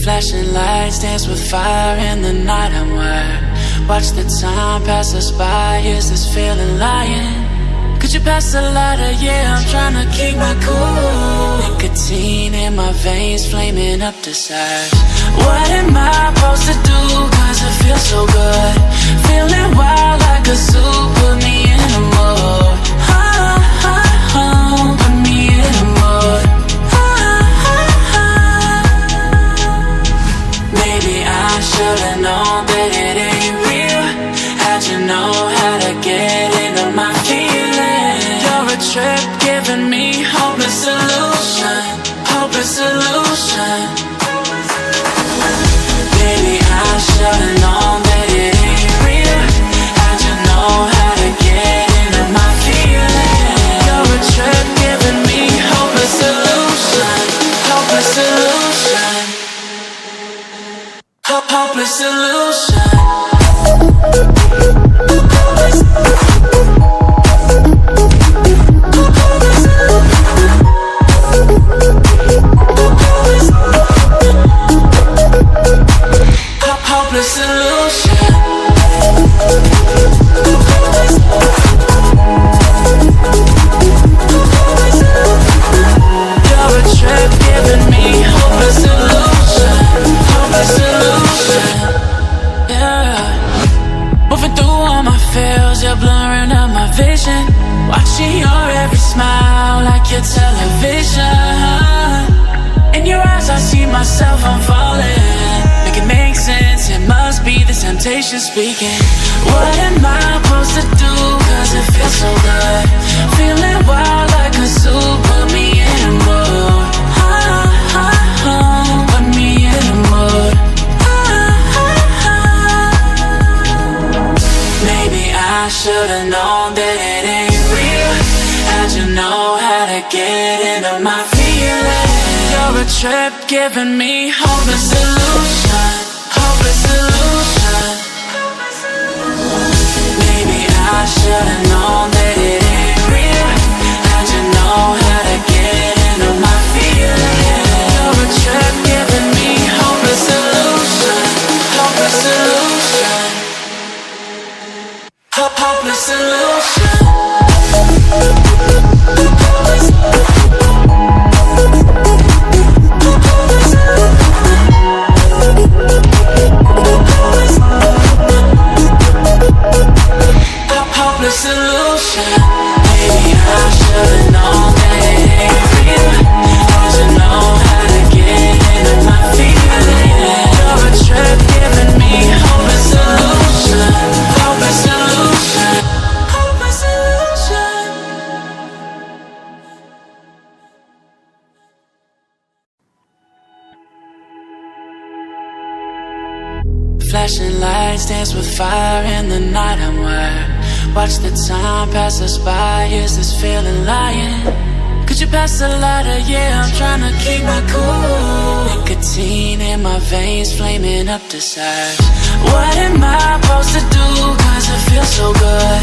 Flashing lights dance with fire in the night. I'm wired. Watch the time pass us by. Is this feeling lying? Could you pass the lighter? Yeah, I'm trying to keep my cool. Nicotine in my veins, flaming up the sides. What am I supposed to do? Cause it feels so good. Feeling wild like a zoo. Put me in a mood. Put me in a mood. Maybe I should've known that it ain't real. How'd you know how to get into my feelings? You're a trip giving me hopeless solution. Hopeless solution. Baby, I should've known that it ain't real. How'd you know how to get into my feelings? You're a trip giving me hopeless solution. Hopeless solution. Hopeless solution. Hopeless solution. You're a trip giving me hopeless solution. Hopeless solution. Yeah. Moving through all my feels, you're blurring out my vision. Watching your every smile like your television. In your eyes I see myself, I'm falling. Make it make sense, it must be the temptation speaking. What am I supposed to do? Cause it feels so good. Feeling wild like a zoo. Put me in a mood. Put me in a mood. Maybe I should've known that it ain't real. How'd you know how to get into my feelings? You're a trip giving me hopeless solution. Hopeless solution. Maybe I should've known that it ain't real. How'd you know how to get into my feelings? You're a trip giving me hopeless solution. Hopeless solution. Hopeless solution. Hopeless solution. Maybe I should've known that it ain't real. How'd you know how to get into my feelings? You're a trip giving me hopeless solution. Hopeless solution. Hopeless solution. Flashing lights dance with fire in the night. I'm wired. Watch the time pass us by. Is this feeling lying? Could you pass the lighter? Yeah, I'm trying to keep my cool. Nicotine in my veins, flaming up the sides. What am I supposed to do? Cause it feels so good.